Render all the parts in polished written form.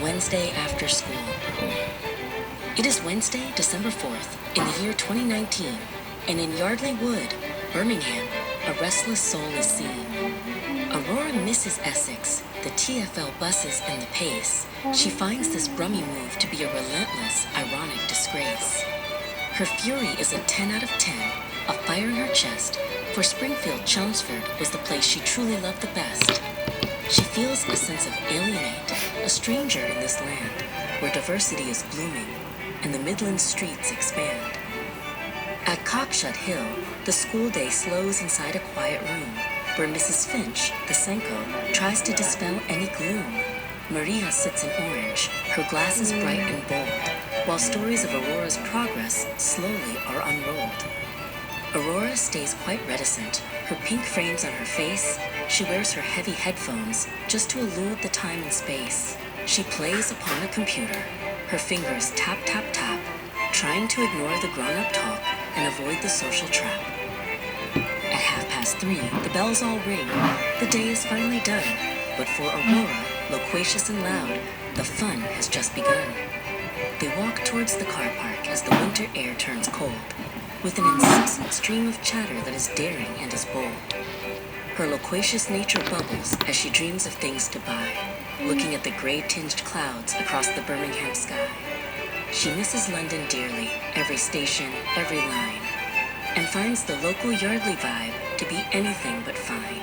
Wednesday after school. It is Wednesday, December 4th, in the year 2019, and in Yardley Wood, Birmingham, a restless soul is seen. Aurora misses Essex, the TFL buses, and the pace. She finds this Brummie move to be a relentless, ironic disgrace. Her fury is a 10 out of 10, a fire in her chest, for Springfield Chelmsford was the place she truly loved the best. She feels a sense of alienate, a stranger in this land, where diversity is blooming, and the Midland streets expand. At Cockshut Hill, the school day slows inside a quiet room, where Mrs. Finch, the Senko, tries to dispel any gloom. Maria sits in orange, her glasses bright and bold, while stories of Aurora's progress slowly are unrolled. Aurora stays quite reticent, her pink frames on her face. She wears her heavy headphones just to elude the time and space. She plays upon a computer, her fingers tap, tap, tap, trying to ignore the grown-up talk and avoid the social trap. At 3:30, the bells all ring. The day is finally done, but for Aurora, loquacious and loud, the fun has just begun. They walk towards the car park as the winter air turns cold, with an incessant stream of chatter that is daring and is bold. Her loquacious nature bubbles as she dreams of things to buy, looking at the gray-tinged clouds across the Birmingham sky. She misses London dearly, every station, every line, and finds the local Yardley vibe to be anything but fine.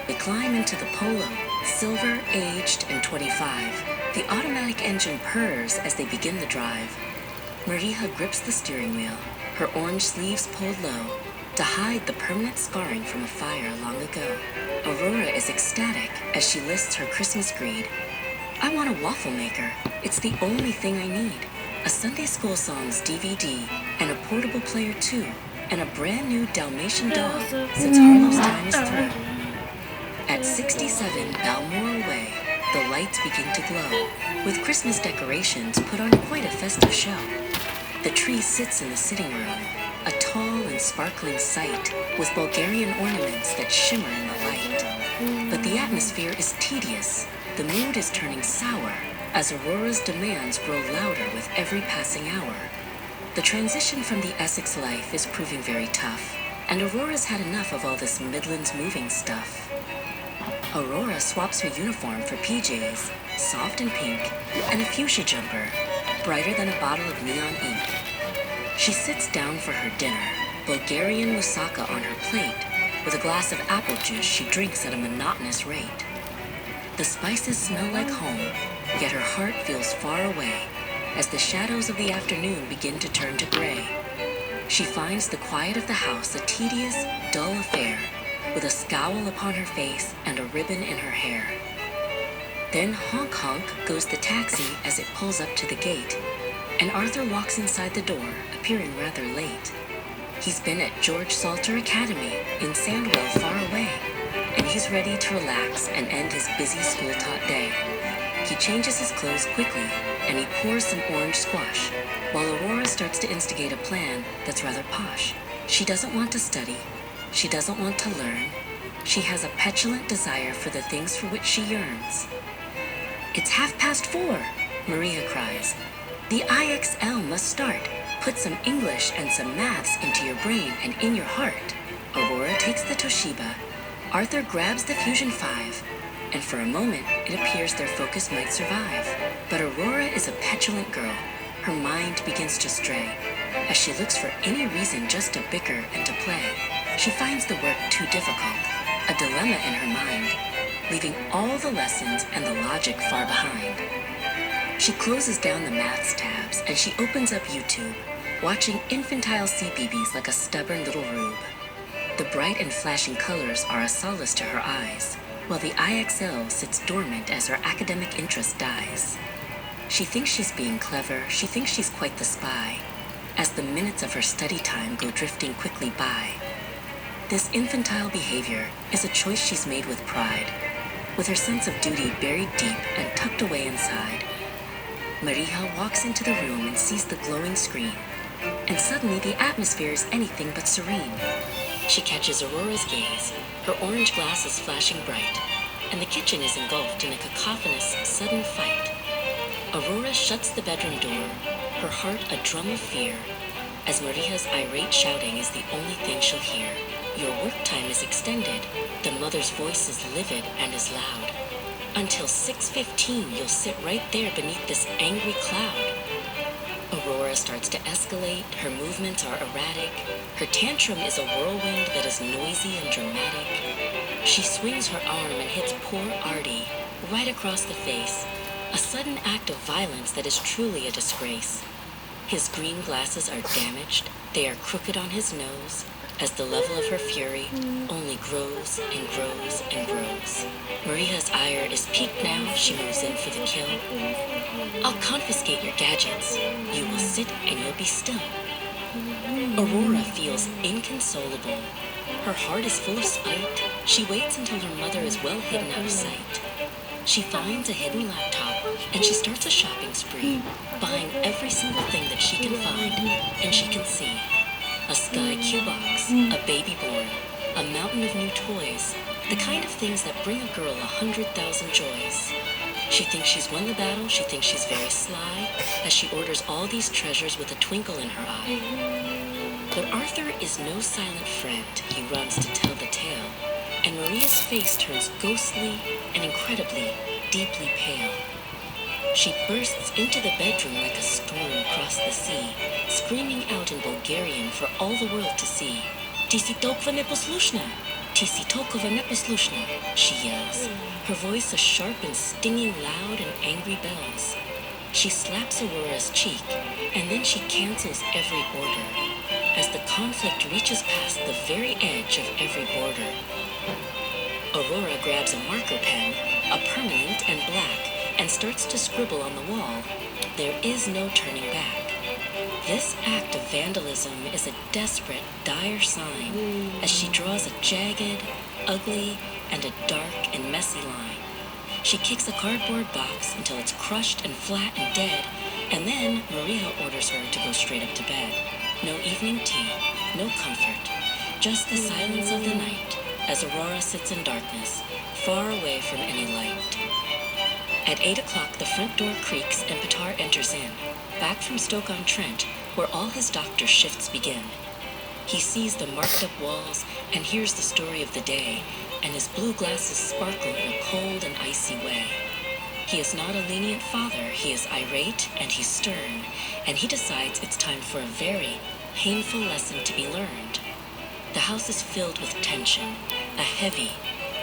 They climb into the Polo, silver, aged, and 25. The automatic engine purrs as they begin the drive. Maria grips the steering wheel, her orange sleeves pulled low to hide the permanent scarring from a fire long ago. Aurora is ecstatic as she lists her Christmas greed. I want a waffle maker. It's the only thing I need. A Sunday School Songs DVD and a portable player too, and a brand new Dalmatian dog since Harlow's time is through. At 67 Balmoral Way, the lights begin to glow, with Christmas decorations put on quite a festive show. The tree sits in the sitting room, a tall and sparkling sight, with Bulgarian ornaments that shimmer in the light. But the atmosphere is tedious, the mood is turning sour, as Aurora's demands grow louder with every passing hour. The transition from the Essex life is proving very tough, and Aurora's had enough of all this Midlands moving stuff. Aurora swaps her uniform for PJs, soft and pink, and a fuchsia jumper, brighter than a bottle of neon ink. She sits down for her dinner, Bulgarian moussaka on her plate, with a glass of apple juice she drinks at a monotonous rate. The spices smell like home, yet her heart feels far away, as the shadows of the afternoon begin to turn to gray. She finds the quiet of the house a tedious, dull affair, with a scowl upon her face and a ribbon in her hair. Then honk honk goes the taxi as it pulls up to the gate, and Arthur walks inside the door, appearing rather late. He's been at George Salter Academy in Sandwell far away, and he's ready to relax and end his busy school-taught day. He changes his clothes quickly, and he pours some orange squash, while Aurora starts to instigate a plan that's rather posh. She doesn't want to study. She doesn't want to learn. She has a petulant desire for the things for which she yearns. "It's 4:30, Maria cries. "The IXL must start. Put some English and some maths into your brain and in your heart." Aurora takes the Toshiba. Arthur grabs the Fusion 5, and for a moment it appears their focus might survive. But Aurora is a petulant girl. Her mind begins to stray, as she looks for any reason just to bicker and to play. She finds the work too difficult, a dilemma in her mind, leaving all the lessons and the logic far behind. She closes down the maths tabs and she opens up YouTube, watching infantile CBeebies like a stubborn little rube. The bright and flashing colors are a solace to her eyes, while the IXL sits dormant as her academic interest dies. She thinks she's being clever, she thinks she's quite the spy, as the minutes of her study time go drifting quickly by. This infantile behavior is a choice she's made with pride, with her sense of duty buried deep and tucked away inside. Maria walks into the room and sees the glowing screen, and suddenly the atmosphere is anything but serene. She catches Aurora's gaze, her orange glasses flashing bright, and the kitchen is engulfed in a cacophonous, sudden fight. Aurora shuts the bedroom door, her heart a drum of fear, as Maria's irate shouting is the only thing she'll hear. Your work time is extended. The mother's voice is livid and is loud. Until 6:15, you'll sit right there beneath this angry cloud. Aurora starts to escalate. Her movements are erratic. Her tantrum is a whirlwind that is noisy and dramatic. She swings her arm and hits poor Artie right across the face, a sudden act of violence that is truly a disgrace. His green glasses are damaged. They are crooked on his nose, as the level of her fury only grows and grows and grows. Maria's ire is peaked now. She moves in for the kill. I'll confiscate your gadgets. You will sit and you'll be still. Aurora feels inconsolable. Her heart is full of spite. She waits until her mother is well hidden out of sight. She finds a hidden laptop and she starts a shopping spree, buying every single thing that she can find and she can see. A Sky Q box, a baby born, a mountain of new toys, the kind of things that bring a girl 100,000 joys. She thinks she's won the battle, she thinks she's very sly, as she orders all these treasures with a twinkle in her eye. But Arthur is no silent friend. He runs to tell the tale, and Maria's face turns ghostly and incredibly, deeply pale. She bursts into the bedroom like a storm across the sea, screaming out in Bulgarian for all the world to see. Ti si tolkva neposlušna! Ti si tolkva neposlušna! She yells, her voice a sharp and stinging loud and angry bells. She slaps Aurora's cheek, and then she cancels every order, as the conflict reaches past the very edge of every border. Aurora grabs a marker pen, a permanent and black, and starts to scribble on the wall. There is no turning back. This act of vandalism is a desperate, dire sign, as she draws a jagged, ugly, and a dark and messy line. She kicks a cardboard box until it's crushed and flat and dead, and then Maria orders her to go straight up to bed. No evening tea, no comfort, just the silence of the night, as Aurora sits in darkness, far away from any light. At 8 o'clock, the front door creaks and Petar enters in, back from Stoke-on-Trent, where all his doctor's shifts begin. He sees the marked-up walls and hears the story of the day, and his blue glasses sparkle in a cold and icy way. He is not a lenient father. He is irate and he's stern, and he decides it's time for a very painful lesson to be learned. The house is filled with tension, a heavy,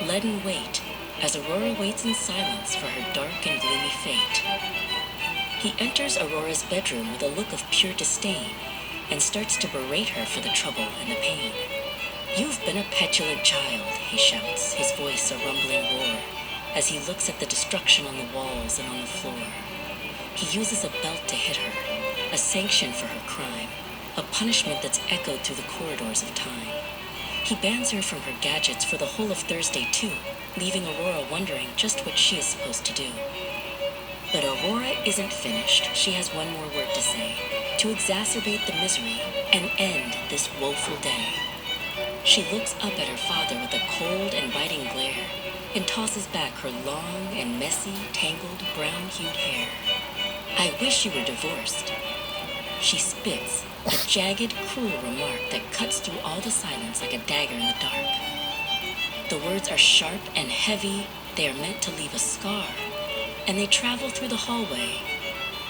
leaden weight, as Aurora waits in silence for her dark and gloomy fate. He enters Aurora's bedroom with a look of pure disdain and starts to berate her for the trouble and the pain. You've been a petulant child, he shouts, his voice a rumbling roar, as he looks at the destruction on the walls and on the floor. He uses a belt to hit her, a sanction for her crime, a punishment that's echoed through the corridors of time. He bans her from her gadgets for the whole of Thursday, too, leaving Aurora wondering just what she is supposed to do. But Aurora isn't finished. She has one more word to say, to exacerbate the misery and end this woeful day. She looks up at her father with a cold and biting glare and tosses back her long and messy, tangled, brown-hued hair. I wish you were divorced. She spits, a jagged, cruel remark that cuts through all the silence like a dagger in the dark. The words are sharp and heavy. They are meant to leave a scar, and they travel through the hallway,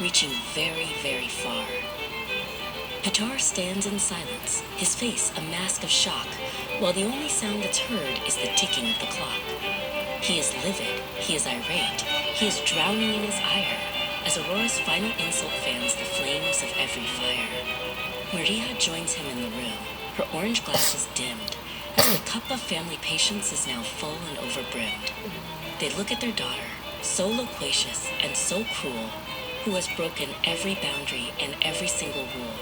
reaching very, very far. Petar stands in silence, his face a mask of shock, while the only sound that's heard is the ticking of the clock. He is livid, he is irate, he is drowning in his ire, as Aurora's final insult fans the flames of every fire. Maria joins him in the room, her orange glasses dimmed, as the cup of family patience is now full and overbrimmed. They look at their daughter, so loquacious and so cruel, who has broken every boundary and every single rule.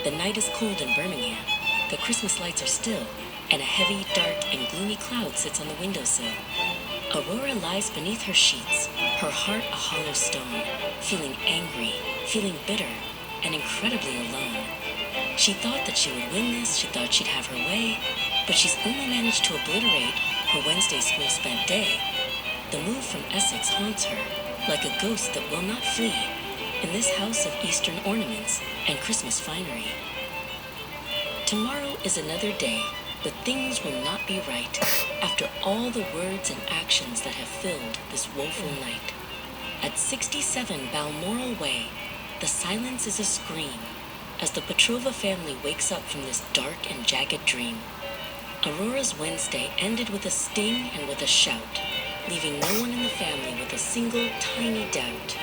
The night is cold in Birmingham, the Christmas lights are still, and a heavy, dark, and gloomy cloud sits on the windowsill. Aurora lies beneath her sheets, her heart a hollow stone, feeling angry, feeling bitter, and incredibly alone. She thought that she would win this, she thought she'd have her way, but she's only managed to obliterate her Wednesday school-spent day. The move from Essex haunts her, like a ghost that will not flee, in this house of Eastern ornaments and Christmas finery. Tomorrow is another day, but things will not be right after all the words and actions that have filled this woeful night. At 67 Balmoral Way, the silence is a scream as the Petrova family wakes up from this dark and jagged dream. Aurora's Wednesday ended with a sting and with a shout, leaving no one in the family with a single tiny doubt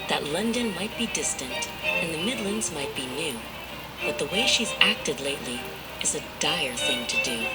that London might be distant and the Midlands might be new, but the way she's acted lately is a dire thing to do.